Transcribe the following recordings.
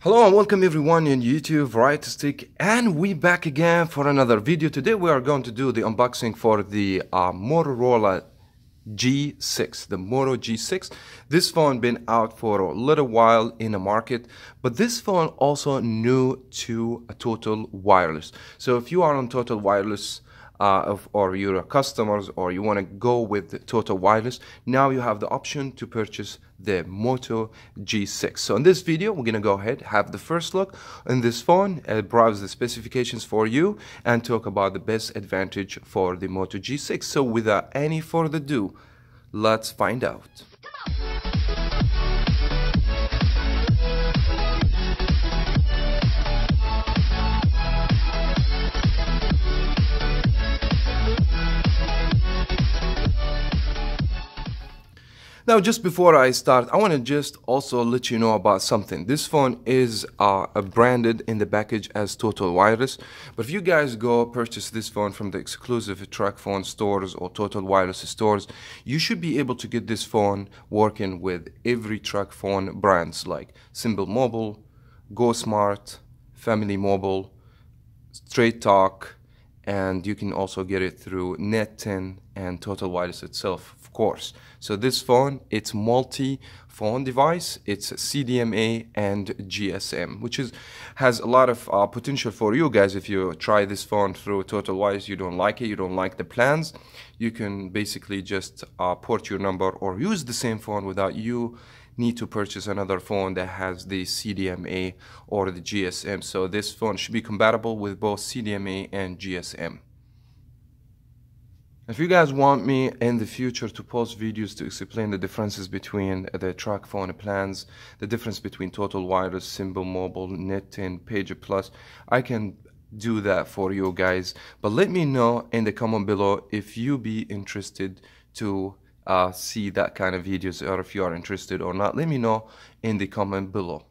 Hello and welcome everyone on YouTube, Right Stick, and we back again for another video. Today we are going to do the unboxing for the Motorola G6, the Moto G6. This phone been out for a little while in the market, but this phone also new to a Total Wireless. So if you are on Total Wireless, or you're a customers or you want to go with Total Wireless, now you have the option to purchase the Moto G6. So in this video we're gonna go ahead, have the first look on this phone, browse the specifications for you, and talk about the best advantage for the Moto G6. So without any further ado, let's find out. Now, just before I start, I want to just also let you know about something. This phone is branded in the package as Total Wireless, but if you guys go purchase this phone from the exclusive Tracfone stores or Total Wireless stores, you should be able to get this phone working with every Tracfone brands like Simple Mobile, Go Smart, Family Mobile, Straight Talk, and you can also get it through Net 10 and Total Wireless itself, of course. So this phone, it's multi-phone device. It's CDMA and GSM, which has a lot of potential for you guys. If you try this phone through Total Wireless, you don't like it, you don't like the plans, you can basically just port your number or use the same phone without you need to purchase another phone that has the CDMA or the GSM. So this phone should be compatible with both CDMA and GSM. If you guys want me in the future to post videos to explain the differences between the Tracfone plans, the difference between Total Wireless, Simple Mobile, Net 10, Page Plus, I can do that for you guys. But let me know in the comment below if you be interested to see that kind of videos, or if you are interested or not. Let me know in the comment below.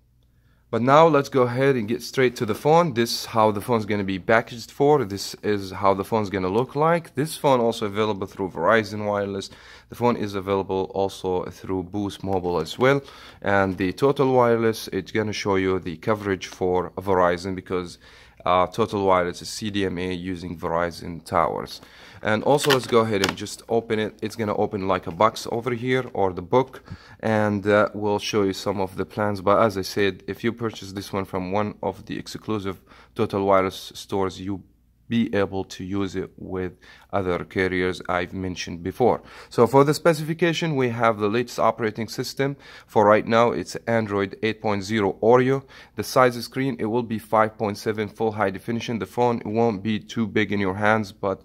But now let's go ahead and get straight to the phone. This is how the phone is going to be packaged for. This is how the phone is going to look like. This phone also available through Verizon Wireless. The phone is available also through Boost Mobile as well. And the Total Wireless, it's going to show you the coverage for Verizon, because Total Wireless is CDMA using Verizon towers. And also, let's go ahead and just open it. It's going to open like a box over here, or the book, and we'll show you some of the plans. But as I said, if you purchase this one from one of the exclusive Total Wireless stores, you be able to use it with other carriers I've mentioned before. So for the specification, we have the latest operating system. For right now, it's Android 8.0 Oreo. The size of screen, it will be 5.7 full high definition. The phone, it won't be too big in your hands, but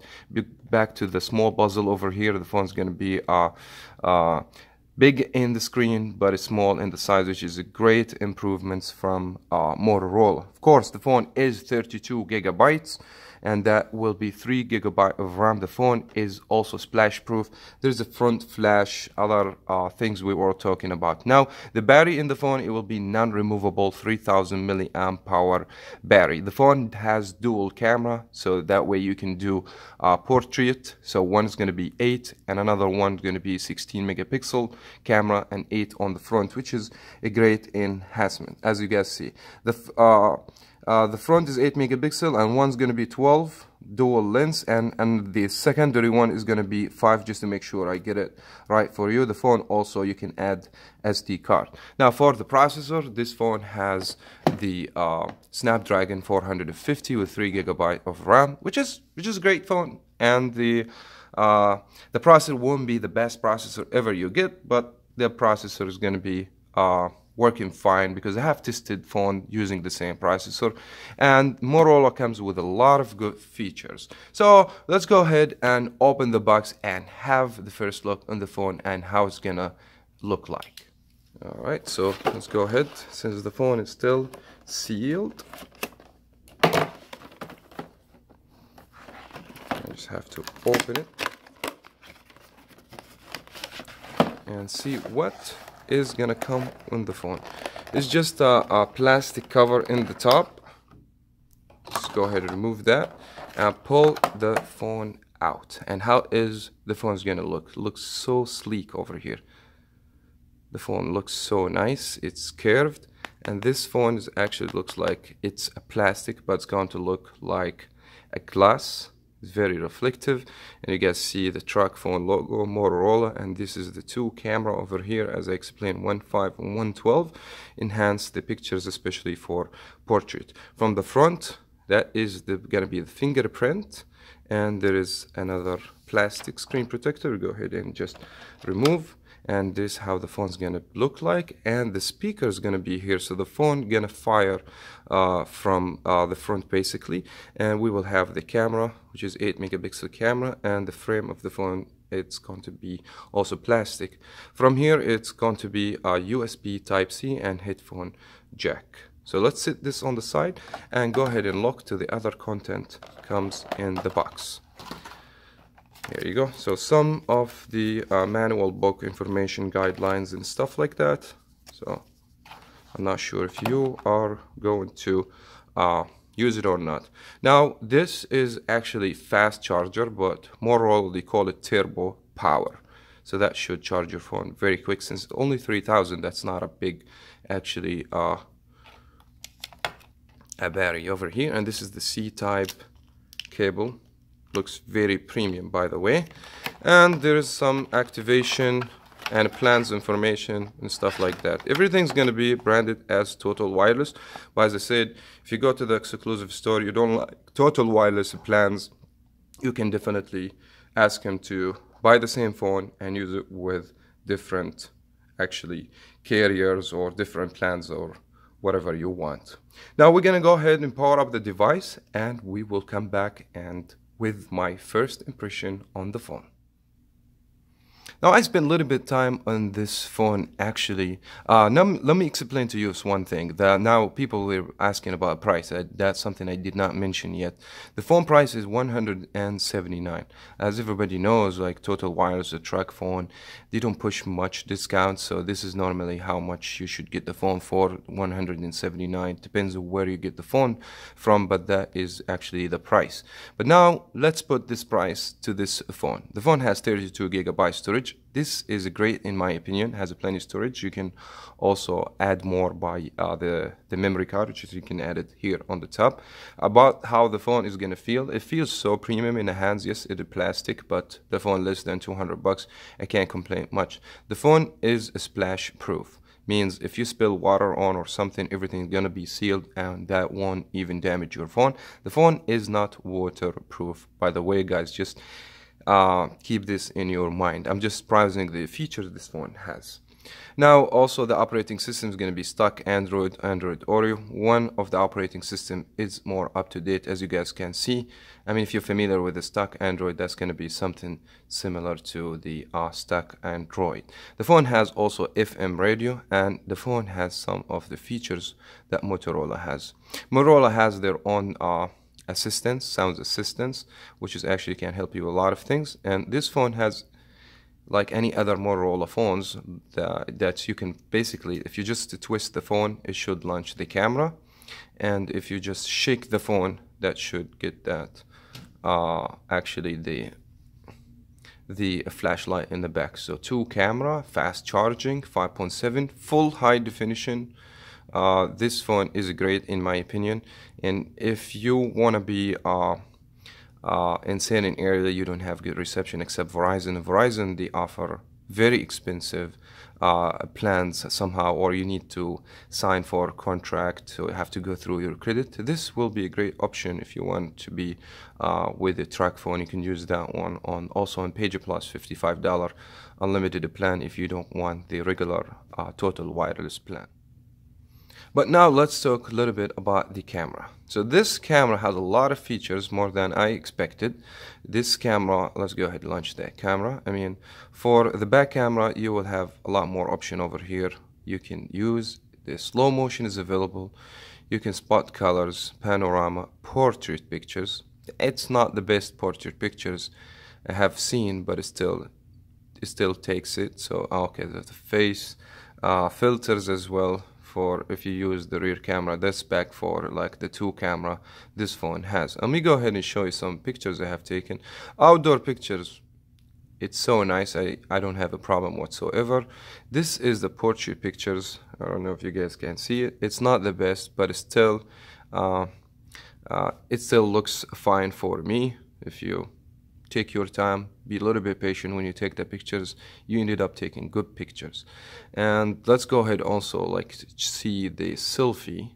back to the small bezel over here, the phone's going to be big in the screen, but it's small in the size, which is a great improvements from Motorola. Of course, the phone is 32 gigabytes, and that will be 3 gigabyte of RAM. The phone is also splash proof. There's a front flash, other things we were talking about. Now, the battery in the phone, it will be non-removable 3000 milliamp hour battery. The phone has dual camera, so that way you can do portrait. So one is going to be 8 and another one is going to be 16 megapixel camera, and 8 on the front, which is a great enhancement. As you guys see, the front is 8 megapixel and one's going to be 12 dual lens, and the secondary one is going to be 5, just to make sure I get it right for you. The phone also, you can add SD card. Now for the processor, this phone has the Snapdragon 450 with 3 gigabyte of RAM, which is a great phone. And the processor won't be the best processor ever you get, but the processor is going to be working fine, because I have tested phone using the same processor, and Motorola comes with a lot of good features. So let's go ahead and open the box and have the first look on the phone and how it's gonna look like. Alright, so let's go ahead, since the phone is still sealed. I just have to open it and see what is gonna come on the phone. It's just a plastic cover in the top. Just go ahead and remove that and pull the phone out. And how is the phone's gonna look? Looks so sleek over here. The phone looks so nice. It's curved, And this phone is actually looks like it's a plastic, but it's going to look like a glass. It's very reflective, and you guys see the Tracfone logo, Motorola, and this is the two camera over here, as I explained, 1.5 and 1.12, enhance the pictures, especially for portrait. From the front, that is gonna be the fingerprint, and there is another plastic screen protector. Go ahead and just remove, and this is how the phone's gonna look like, and the speaker is gonna be here, so the phone gonna fire from the front basically, and we will have the camera, which is 8 megapixel camera, and the frame of the phone, it's going to be also plastic. From here it's going to be a USB Type-C and headphone jack. So let's set this on the side and go ahead and look to the other content comes in the box. Here you go. So some of the manual book information, guidelines and stuff like that. So I'm not sure if you are going to use it or not. Now this is actually fast charger, but Motorola, they call it turbo power. So that should charge your phone very quick, since it's only 3000. That's not a big actually a battery over here. And this is the C-type cable. Looks very premium, by the way. And there is some activation and plans information and stuff like that. Everything's going to be branded as Total Wireless, but as I said, if you go to the exclusive store, you don't like Total Wireless plans, you can definitely ask him to buy the same phone and use it with different actually carriers or different plans or whatever you want. Now we're gonna go ahead and power up the device, and we will come back and with my first impression on the phone. Now I spent a little bit of time on this phone actually. Now let me explain to you one thing. That now people were asking about price. That's something I did not mention yet. The phone price is $179. As everybody knows, like Total Wireless, the Tracfone, they don't push much discount. So this is normally how much you should get the phone for, $179. Depends on where you get the phone from, but that is actually the price. But now let's put this price to this phone. The phone has 32 gigabyte storage. This is great in my opinion, has a plenty of storage. You can also add more by the memory card, which is you can add it here on the top. About how the phone is gonna feel, it feels so premium in the hands. Yes, it is plastic, but the phone less than 200 bucks. I can't complain much. The phone is splash proof. Means if you spill water on or something, everything's gonna be sealed and that won't even damage your phone. The phone is not waterproof, by the way, guys. Just keep this in your mind. I'm just browsing the features this phone has. Now also the operating system is going to be stock Android Oreo. One of the operating system is more up to date, as you guys can see. I mean, if you're familiar with the stock Android, that's going to be something similar to the stock Android. The phone has also FM radio, and the phone has some of the features that Motorola has. Motorola has their own assistance, sounds assistance, which is actually can help you a lot of things. And this phone has, like any other Motorola phones, that you can basically, if you just twist the phone, it should launch the camera, and if you just shake the phone, that should get that actually the flashlight in the back. So 2 camera, fast charging, 5.7, full high definition. This phone is great in my opinion, and if you want to be in certain area that you don't have good reception except Verizon, they offer very expensive plans somehow, or you need to sign for a contract, so you have to go through your credit. This will be a great option if you want to be with the Tracfone. You can use that one on also on Page Plus, $55 unlimited plan if you don't want the regular Total Wireless plan. But now let's talk a little bit about the camera. So this camera has a lot of features, more than I expected. This camera, let's go ahead and launch that camera. I mean, for the back camera, you will have a lot more option over here. You can use the slow motion is available. You can spot colors, panorama, portrait pictures. It's not the best portrait pictures I have seen, but it still takes it. So okay, there's the face, filters as well. For if you use the rear camera, that's back for like the 2 camera this phone has. Let me go ahead and show you some pictures I have taken. Outdoor pictures, it's so nice. I don't have a problem whatsoever. This is the portrait pictures. I don't know if you guys can see it. It's not the best, but it's still it still looks fine for me. If you take your time, be a little bit patient when you take the pictures, you ended up taking good pictures. And let's go ahead also like see the selfie.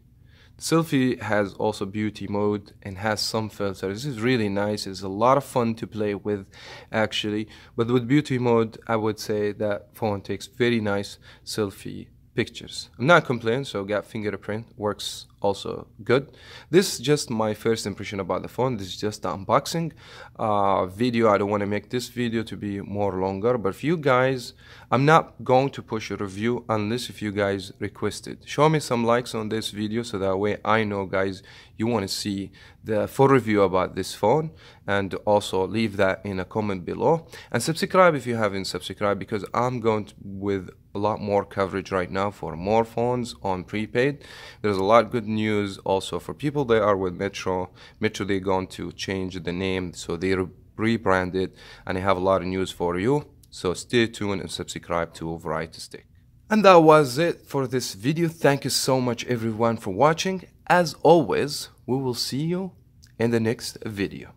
Selfie has also beauty mode and has some filters. This is really nice. It's a lot of fun to play with actually, but with beauty mode I would say that phone takes very nice selfie pictures. I'm not complaining, so got fingerprint, works also good. This is just my first impression about the phone. This is just the unboxing video. I don't want to make this video to be more longer, but if you guys, I'm not going to push a review unless if you guys request it. Show me some likes on this video so that way I know guys you want to see the full review about this phone, and also leave that in a comment below, and subscribe if you haven't subscribed, because I'm going with a lot more coverage right now for more phones on prepaid. There's a lot of good news also for people that are with Metro. They're going to change the name, so they rebranded, and I have a lot of news for you, so stay tuned and subscribe to Variety Stick. And that was it for this video. Thank you so much everyone for watching. As always, we will see you in the next video.